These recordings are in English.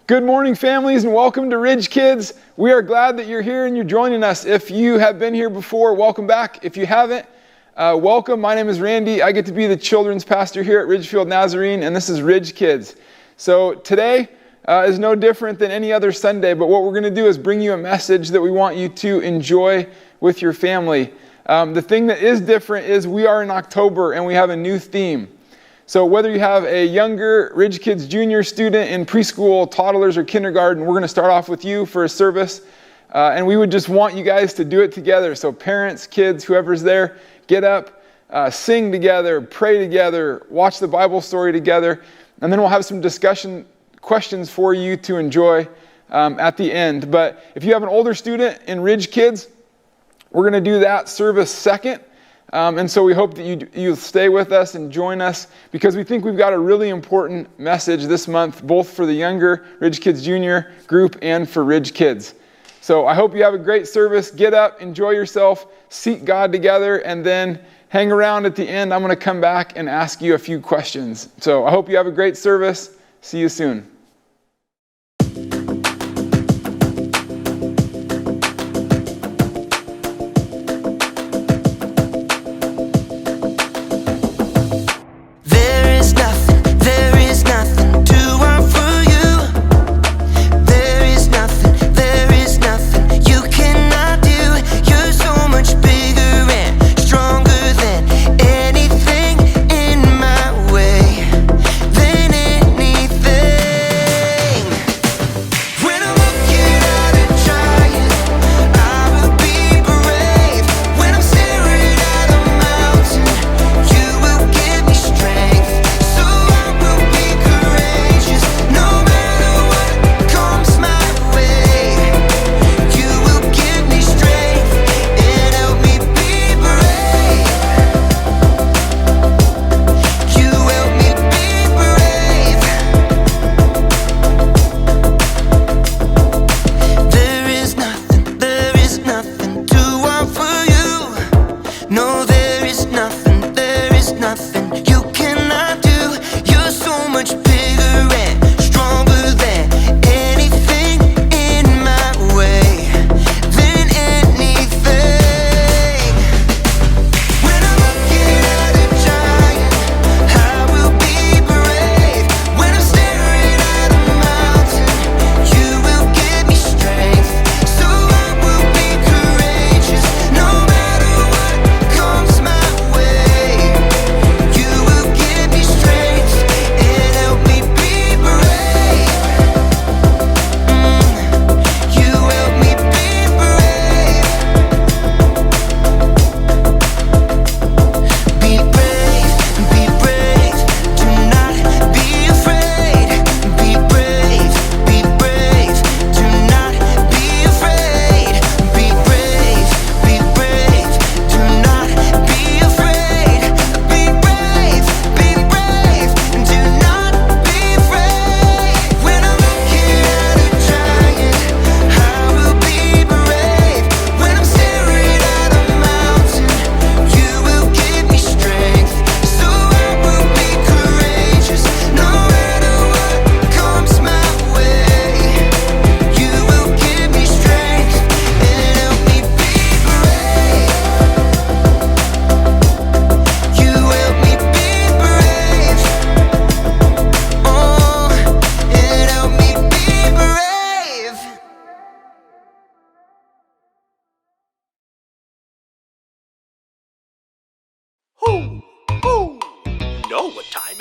Good morning, families, and welcome to Ridgekids. We are glad that you're here and you're joining us. If you have been here before, welcome back. If you haven't, welcome. My name is Randy. I get to be the children's pastor here at Ridgefield Nazarene, and this is Ridgekids. So today is no different than any other Sunday, but what we're going to do is bring you a message that we want you to enjoy with your family. The thing that is different is we are in October and we have a new theme. So whether you have a younger Ridgekids junior student in preschool, toddlers, or kindergarten, we're going to start off with you for a service. And we would just want you guys to do it together. So parents, kids, whoever's there, get up, sing together, pray together, watch the Bible story together. And then we'll have some discussion questions for you to enjoy at the end. But if you have an older student in Ridgekids, we're going to do that service second. And so we hope that you'll stay with us and join us because we think we've got a really important message this month, both for the younger Ridgekids Junior group and for Ridgekids. So I hope you have a great service. Get up, enjoy yourself, seek God together, and then hang around at the end. I'm going to come back and ask you a few questions. So I hope you have a great service. See you soon.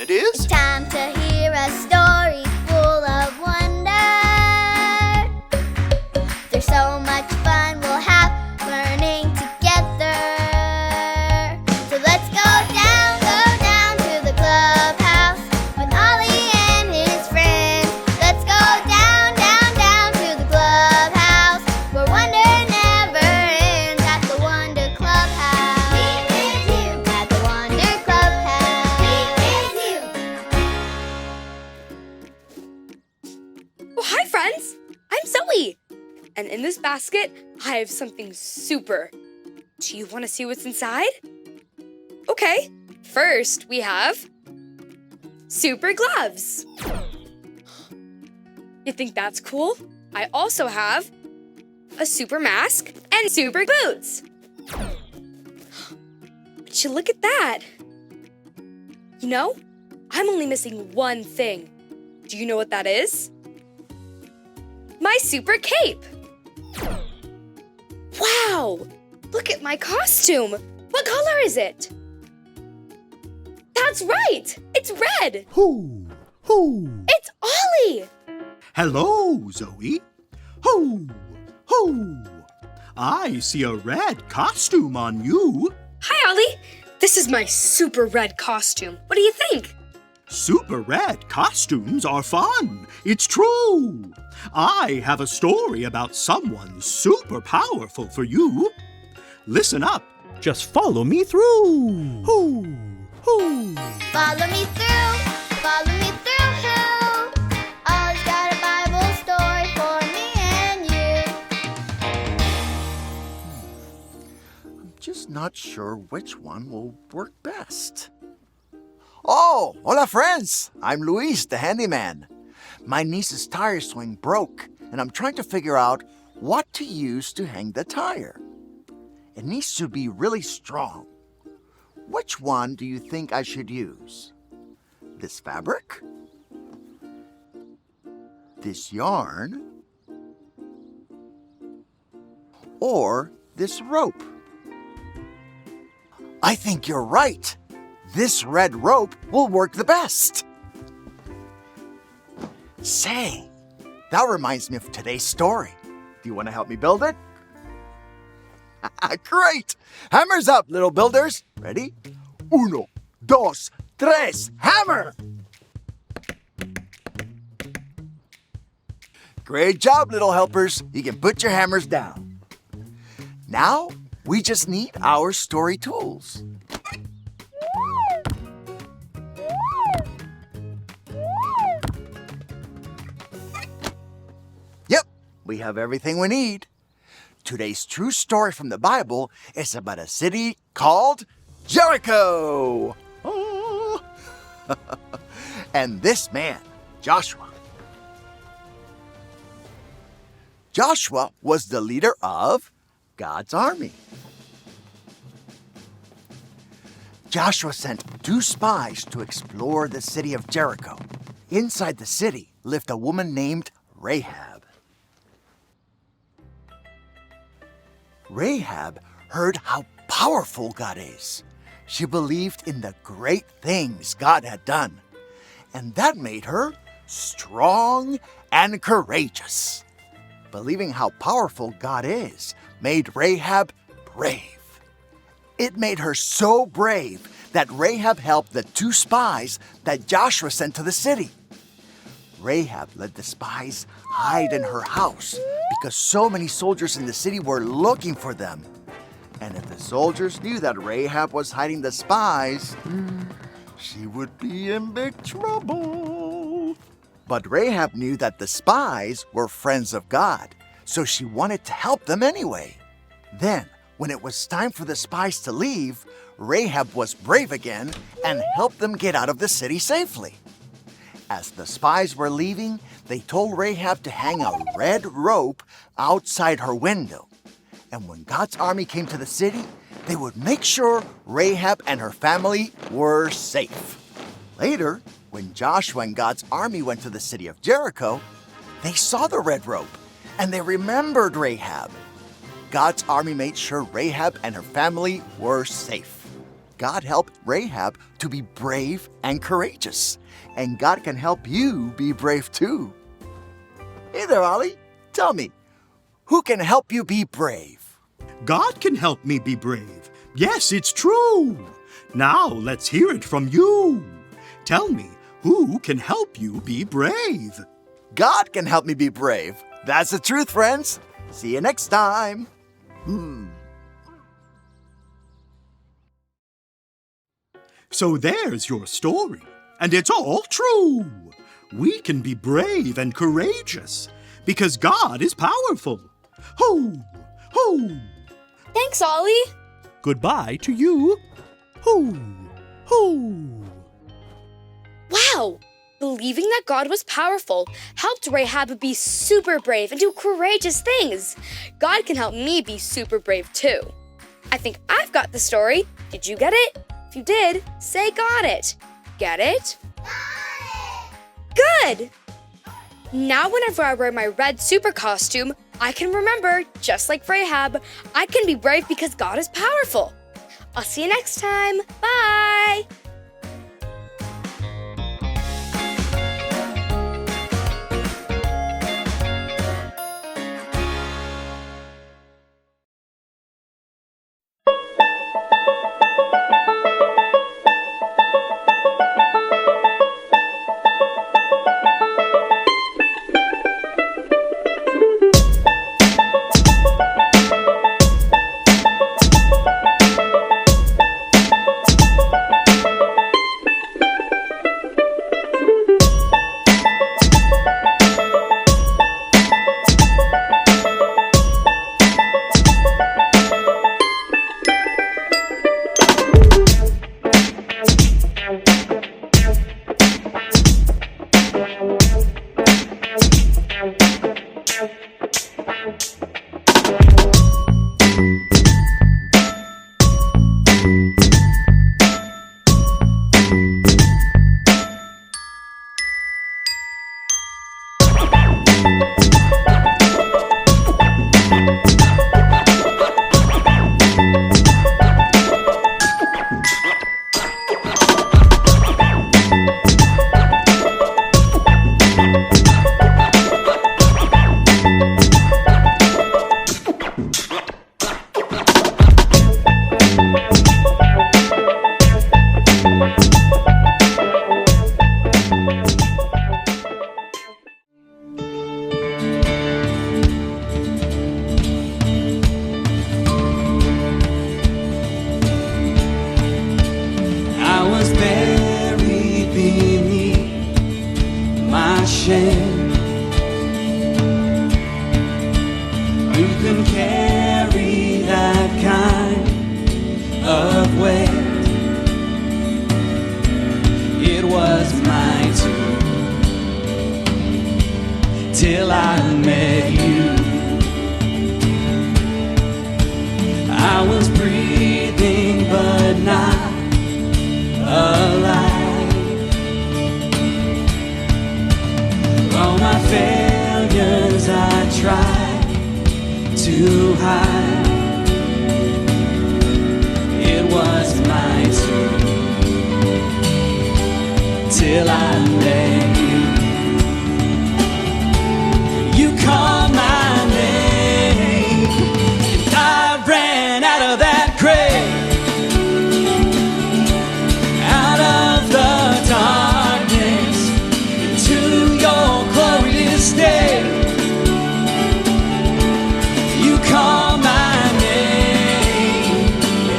It's time to hear a story full of wonder. There's so much fun we'll have learning together. So let's go down to the clubhouse with Ollie and his friends. Let's go down to the clubhouse where wonder never ends at the Wonder Clubhouse. Meet with you at the Wonder Clubhouse. Meet with you. Oh, hi friends! I'm Zoe! And in this basket, I have something super. Do you want to see what's inside? Okay, first we have super gloves. You think that's cool? I also have a super mask and super boots. Would you look at that? You know, I'm only missing one thing. Do you know what that is? My super cape. Wow! Look at my costume. What color is it? That's right! It's red! Who? It's Ollie! Hello, Zoe. Who? I see a red costume on you. Hi, Ollie. This is my super red costume. What do you think? Super red costumes are fun. It's true. I have a story about someone super powerful for you. Listen up. Just follow me through. Who? Follow me through, follow me through, who? Ollie's got a Bible story for me and you. I'm just not sure which one will work best. Oh, hola friends! I'm Luis, the handyman. My niece's tire swing broke, and I'm trying to figure out what to use to hang the tire. It needs to be really strong. Which one do you think I should use? This fabric? This yarn? Or this rope? I think you're right. This red rope will work the best. Say, that reminds me of today's story. Do you want to help me build it? Great! Hammers up, little builders. Ready? Uno, dos, tres, hammer! Great job, little helpers. You can put your hammers down. Now, we just need our story tools. Yep, we have everything we need. Today's true story from the Bible is about a city called Jericho. Oh. And this man, Joshua. Joshua was the leader of God's army. Joshua sent 2 spies to explore the city of Jericho. Inside the city lived a woman named Rahab. Rahab heard how powerful God is. She believed in the great things God had done, and that made her strong and courageous. Believing how powerful God is made Rahab brave. It made her so brave that Rahab helped the 2 spies that Joshua sent to the city. Rahab let the spies hide in her house because so many soldiers in the city were looking for them. And if the soldiers knew that Rahab was hiding the spies, she would be in big trouble. But Rahab knew that the spies were friends of God, so she wanted to help them anyway. Then, when it was time for the spies to leave, Rahab was brave again and helped them get out of the city safely. As the spies were leaving, they told Rahab to hang a red rope outside her window. And when God's army came to the city, they would make sure Rahab and her family were safe. Later, when Joshua and God's army went to the city of Jericho, they saw the red rope and they remembered Rahab. God's army made sure Rahab and her family were safe. God helped Rahab to be brave and courageous. And God can help you be brave too. Hey there, Ollie. Tell me, who can help you be brave? God can help me be brave. Yes, it's true. Now let's hear it from you. Tell me, who can help you be brave? God can help me be brave. That's the truth, friends. See you next time. So there's your story, and it's all true. We can be brave and courageous because God is powerful. Ho! Ho! Thanks, Ollie. Goodbye to you. Ho! Ho! Wow, the believing that God was powerful helped Rahab be super brave and do courageous things. God can help me be super brave too. I think I've got the story. Did you get it? If you did, say got it. Get it? Good! Now whenever I wear my red super costume, I can remember, just like Rahab, I can be brave because God is powerful. I'll see you next time. Bye! shame. Who can carry that kind of weight? It was my turn till I met you. I was breathing but not alive. All my failures I tried to hide. It was my turn till I met you. You called my name and I ran out of that grave, out of the darkness into your glorious day. You called my name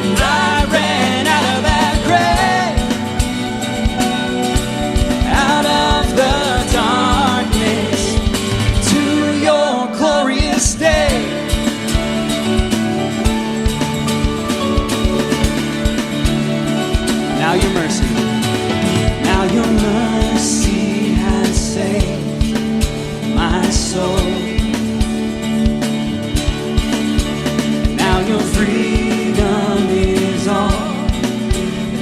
and I ran out of that grave, out of the darkness to your glorious day. Now your mercy, now your mercy has saved my soul. Now your freedom is all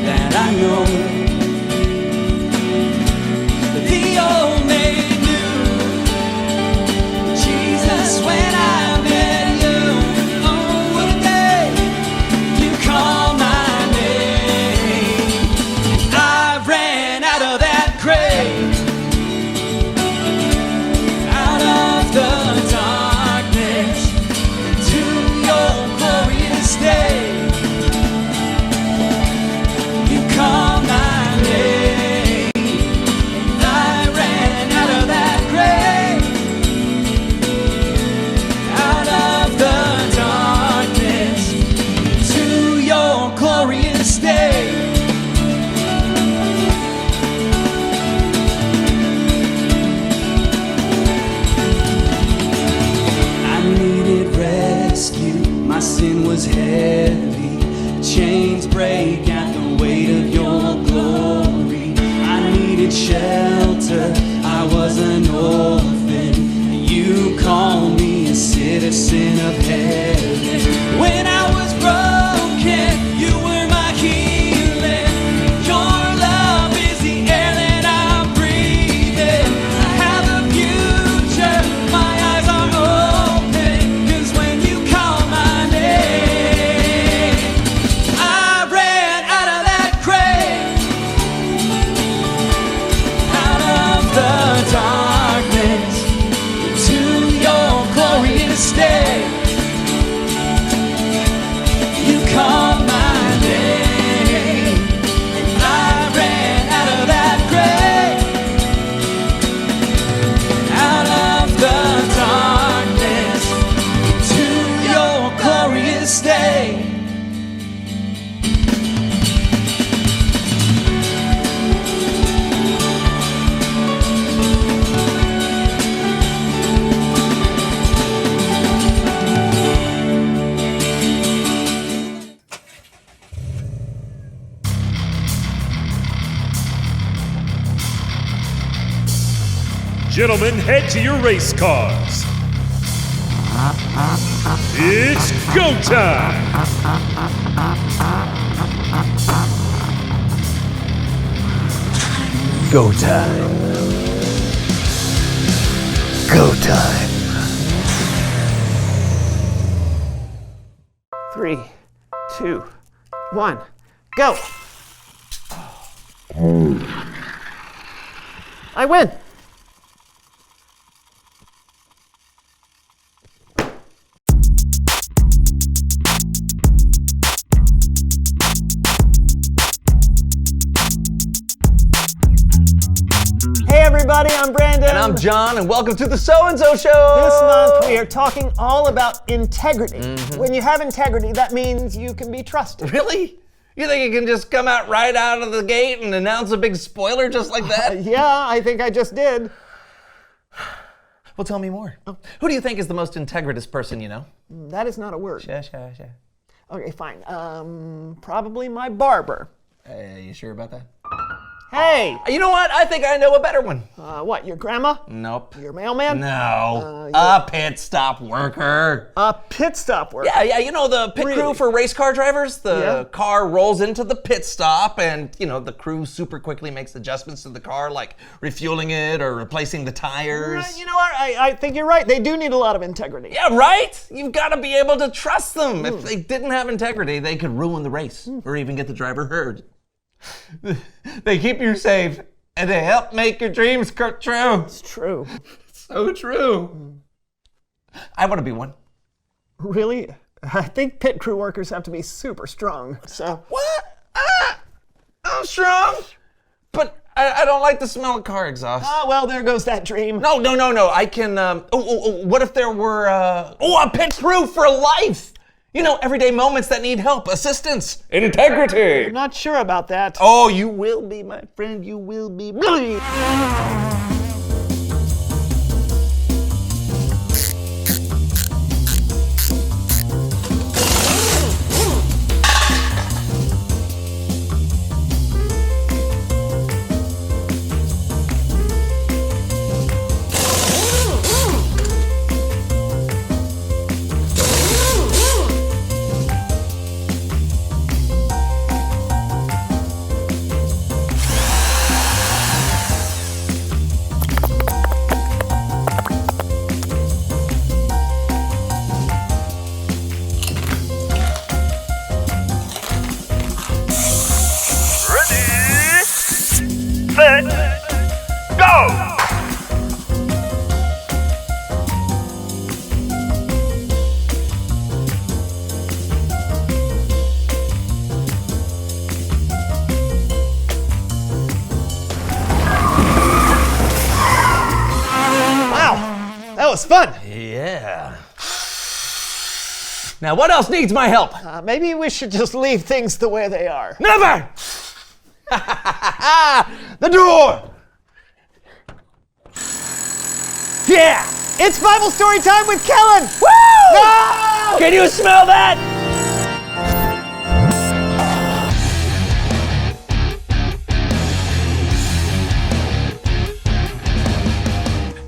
that I know. The old made new, Jesus, when I met you. Oh, what a day! You called my name, I ran out of that grave, out of the darkness to your glorious day. You called my name, and I ran out of that grave, out of the darkness to your glorious day. I needed rescue, my sin was heavy. Chains break at the weight of your glory. I needed shelter shelter. I was an orphan. You call me a citizen of heaven. When I was broken, you were my healing. Your love is the air that I'm breathing. I have a future, my eyes are open. 'Cause when you call my name, I ran out of that grave, out of the darkness, to your glorious day. You called my name, and I ran out of that grave, out of the darkness, to your glorious day. Gentlemen, head to your race cars. It's go time! Go time. Go time. 3, 2, 1, go! I win! Hey everybody, I'm Brandon. And I'm John, and welcome to the So-and-So Show! This month we are talking all about integrity. When you have integrity, that means you can be trusted. Really? You think you can just come out right out of the gate and announce a big spoiler just like that? Yeah, I think I just did. Well, tell me more. Who do you think is the most integritous person you know? That is not a word. Sure. Okay, fine. Probably my barber. You sure about that? Hey! You know what? I think I know a better one. What, your grandma? Nope. Your mailman? No. A pit stop worker. A pit stop worker. Yeah, you know the pit crew Really? for race car drivers? The Yeah. car rolls into the pit stop and, the crew super quickly makes adjustments to the car, like refueling it or replacing the tires. You know what? I think you're right. They do need a lot of integrity. Yeah, right? You've got to be able to trust them. If they didn't have integrity, they could ruin the race or even get the driver hurt. They keep you safe and they help make your dreams come true. It's true. So true. I want to be one. Really? I think pit crew workers have to be super strong. So. What? I'm strong, but I don't like the smell of car exhaust. Well, there goes that dream. No. I can. What if there were a pit crew for life? Everyday moments that need help, assistance, integrity. I'm not sure about that. Oh, you will be, my friend. You will be. That was fun. Yeah. Now, what else needs my help? Maybe we should just leave things the way they are. Never! The door! Yeah! It's Bible story time with Kellen! Woo! No! Can you smell that?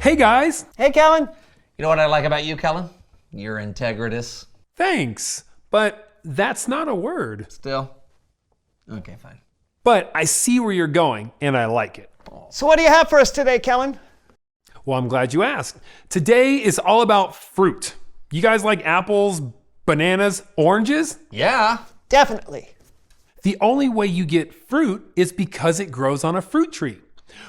Hey guys! Hey, Kellen. You know what I like about you, Kellen? You're integritous. Thanks, but that's not a word. Still? Okay, fine. But I see where you're going, and I like it. So what do you have for us today, Kellen? Well, I'm glad you asked. Today is all about fruit. You guys like apples, bananas, oranges? Yeah. Definitely. The only way you get fruit is because it grows on a fruit tree.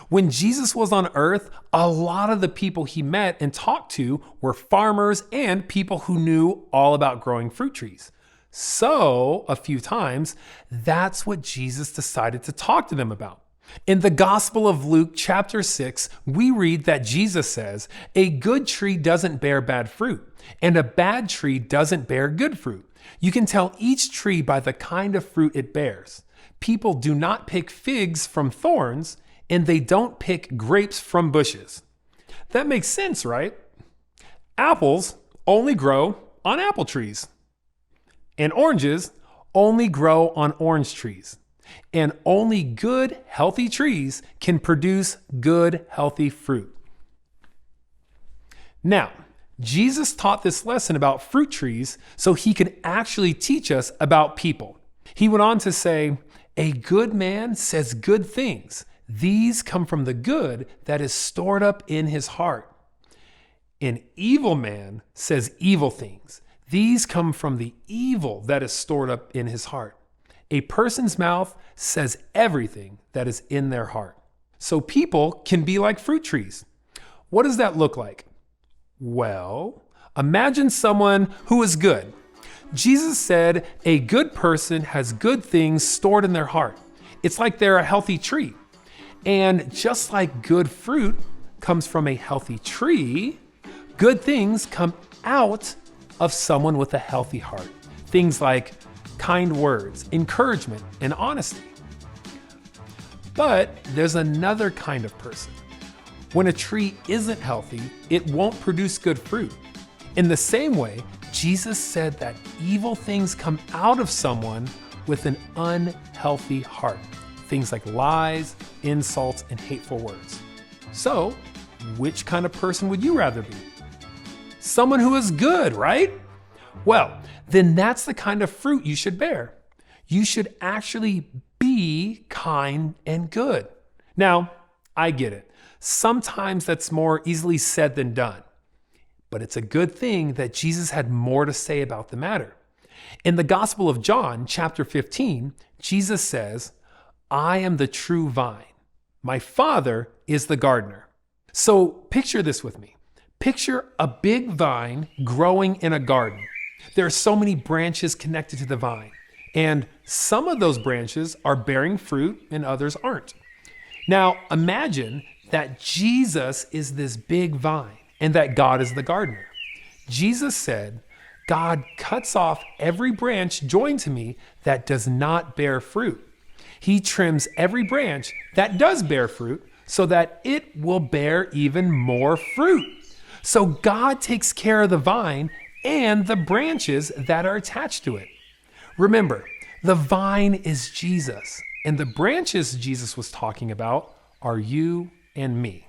When Jesus was on earth, a lot of the people he met and talked to were farmers and people who knew all about growing fruit trees. So, a few times, that's what Jesus decided to talk to them about. In the Gospel of Luke, chapter 6, we read that Jesus says, "A good tree doesn't bear bad fruit, and a bad tree doesn't bear good fruit. You can tell each tree by the kind of fruit it bears. People do not pick figs from thorns, and they don't pick grapes from bushes." That makes sense, right? Apples only grow on apple trees, and oranges only grow on orange trees. And only good, healthy trees can produce good, healthy fruit. Now, Jesus taught this lesson about fruit trees so he could actually teach us about people. He went on to say, "A good man says good things. These come from the good that is stored up in his heart. An evil man says evil things. These come from the evil that is stored up in his heart. A person's mouth says everything that is in their heart." So people can be like fruit trees. What does that look like? Well, imagine someone who is good. Jesus said a good person has good things stored in their heart. It's like they're a healthy tree. And just like good fruit comes from a healthy tree, good things come out of someone with a healthy heart. Things like kind words, encouragement, and honesty. But there's another kind of person. When a tree isn't healthy, it won't produce good fruit. In the same way, Jesus said that evil things come out of someone with an unhealthy heart. Things like lies, insults, and hateful words. So, which kind of person would you rather be? Someone who is good, right? Well, then that's the kind of fruit you should bear. You should actually be kind and good. Now, I get it. Sometimes that's more easily said than done. But it's a good thing that Jesus had more to say about the matter. In the Gospel of John, chapter 15, Jesus says, "I am the true vine. My Father is the gardener." So picture this with me. Picture a big vine growing in a garden. There are so many branches connected to the vine, and some of those branches are bearing fruit and others aren't. Now imagine that Jesus is this big vine and that God is the gardener. Jesus said, "God cuts off every branch joined to me that does not bear fruit. He trims every branch that does bear fruit so that it will bear even more fruit." So God takes care of the vine and the branches that are attached to it. Remember, the vine is Jesus, and the branches Jesus was talking about are you and me.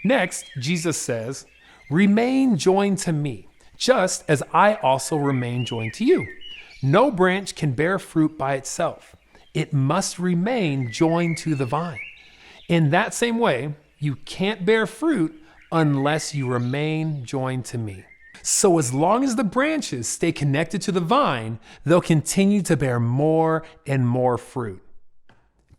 Next, Jesus says, "Remain joined to me, just as I also remain joined to you. No branch can bear fruit by itself. It must remain joined to the vine. In that same way, you can't bear fruit unless you remain joined to me." So as long as the branches stay connected to the vine, they'll continue to bear more and more fruit.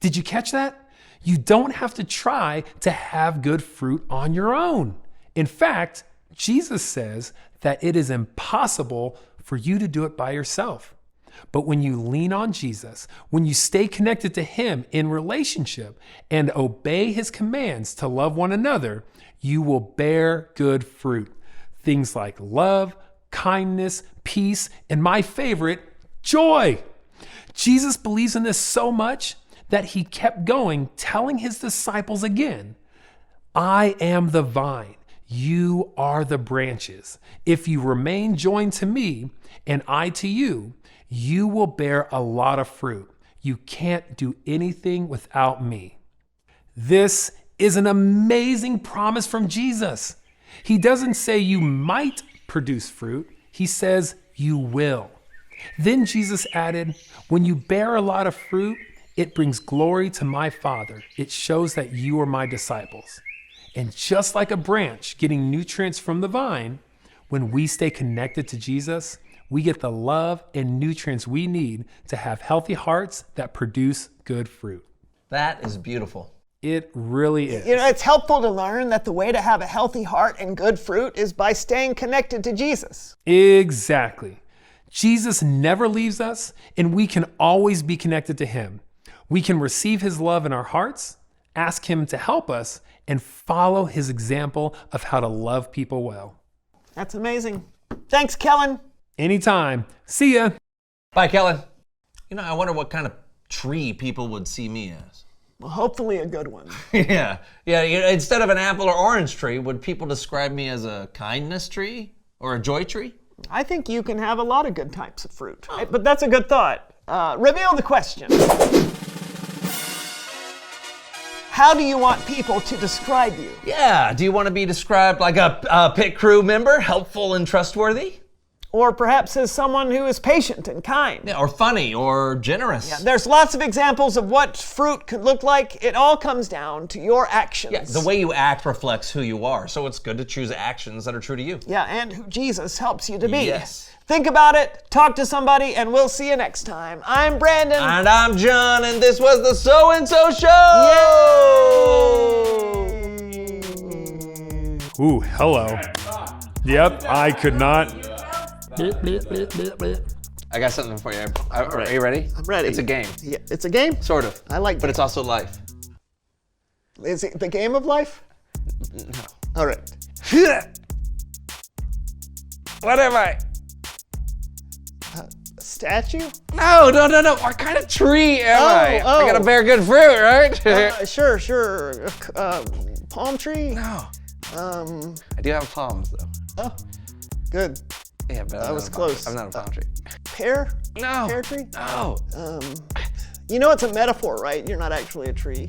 Did you catch that? You don't have to try to have good fruit on your own. In fact, Jesus says that it is impossible for you to do it by yourself. But when you lean on Jesus, when you stay connected to him in relationship and obey his commands to love one another, you will bear good fruit. Things like love, kindness, peace, and my favorite, joy. Jesus believes in this so much that he kept going, telling his disciples again, "I am the vine, you are the branches. If you remain joined to me and I to you, you will bear a lot of fruit. You can't do anything without me." This is an amazing promise from Jesus. He doesn't say you might produce fruit. He says you will. Then Jesus added, when you bear a lot of fruit, it brings glory to my Father. It shows that you are my disciples. And just like a branch getting nutrients from the vine, when we stay connected to Jesus, we get the love and nutrients we need to have healthy hearts that produce good fruit. That is beautiful. It really is. You know, it's helpful to learn that the way to have a healthy heart and good fruit is by staying connected to Jesus. Exactly. Jesus never leaves us, and we can always be connected to him. We can receive his love in our hearts, ask him to help us, and follow his example of how to love people well. That's amazing. Thanks, Kellen. Anytime. See ya. Bye, Kellen. You know, I wonder what kind of tree people would see me as. Well, hopefully a good one. Yeah. Instead of an apple or orange tree, would people describe me as a kindness tree or a joy tree? I think you can have a lot of good types of fruit. But that's a good thought. Reveal the question. How do you want people to describe you? Yeah. Do you want to be described like a pit crew member, helpful and trustworthy? Or perhaps as someone who is patient and kind. Yeah, or funny or generous. Yeah, there's lots of examples of what fruit could look like. It all comes down to your actions. Yeah, the way you act reflects who you are. So it's good to choose actions that are true to you. Yeah, and who Jesus helps you to be. Yes. Think about it, talk to somebody, and we'll see you next time. I'm Brandon. And I'm John, and this was the So and So Show! Yay! Ooh, hello. Yep, I could not. I got something for you. Are you ready? I'm ready. It's a game. Yeah, it's a game? Sort of. I like But it's also life. Is it the game of life? No. All right. What am I? A statue? No. What kind of tree am I? I gotta bear good fruit, right? Sure. Palm tree? No. I do have palms, though. Oh, good. Yeah, but That was close. I'm not a palm tree. Pear? No. Pear tree? No. You know it's a metaphor, right? You're not actually a tree.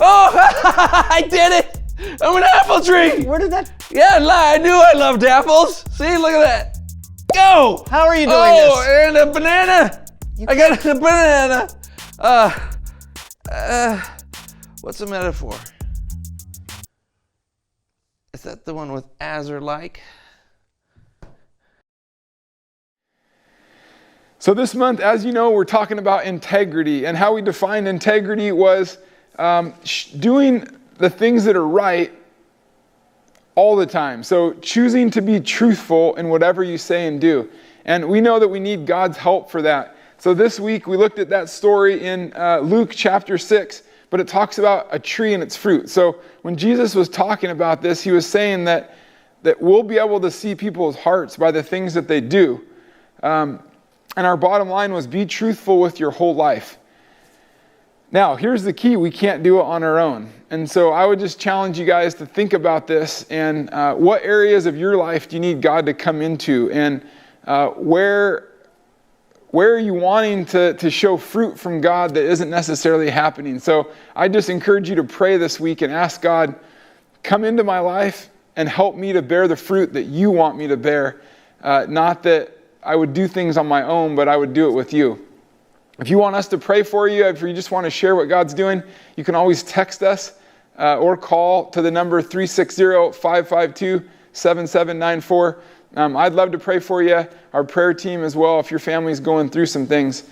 Oh, I did it! I'm an apple tree! Where did that... Yeah, I knew I loved apples. See, look at that. Go! How are you doing Oh, this? and a banana. I got a banana. What's a metaphor? Is that the one with as or like? So this month, as you know, we're talking about integrity, and how we defined integrity was doing the things that are right all the time. So choosing to be truthful in whatever you say and do. And we know that we need God's help for that. So this week we looked at that story in Luke chapter 6, but it talks about a tree and its fruit. So when Jesus was talking about this, he was saying that we'll be able to see people's hearts by the things that they do. And our bottom line was be truthful with your whole life. Now, here's the key. We can't do it on our own. And so I would just challenge you guys to think about this and what areas of your life do you need God to come into, and where are you wanting to show fruit from God that isn't necessarily happening? So I just encourage you to pray this week and ask God, come into my life and help me to bear the fruit that you want me to bear. Not that I would do things on my own, but I would do it with you. If you want us to pray for you, if you just want to share what God's doing, you can always text us or call to the number 360-552-7794. I'd love to pray for you, our prayer team as well, if your family's going through some things.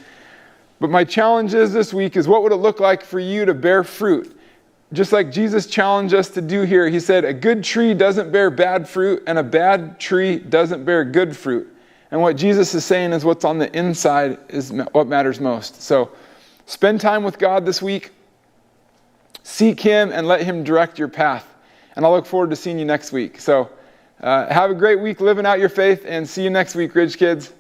But my challenge is this week is, what would it look like for you to bear fruit? Just like Jesus challenged us to do here. He said, a good tree doesn't bear bad fruit, and a bad tree doesn't bear good fruit. And what Jesus is saying is what's on the inside is what matters most. So spend time with God this week. Seek him and let him direct your path. And I'll look forward to seeing you next week. So have a great week living out your faith, and see you next week, Ridge Kids.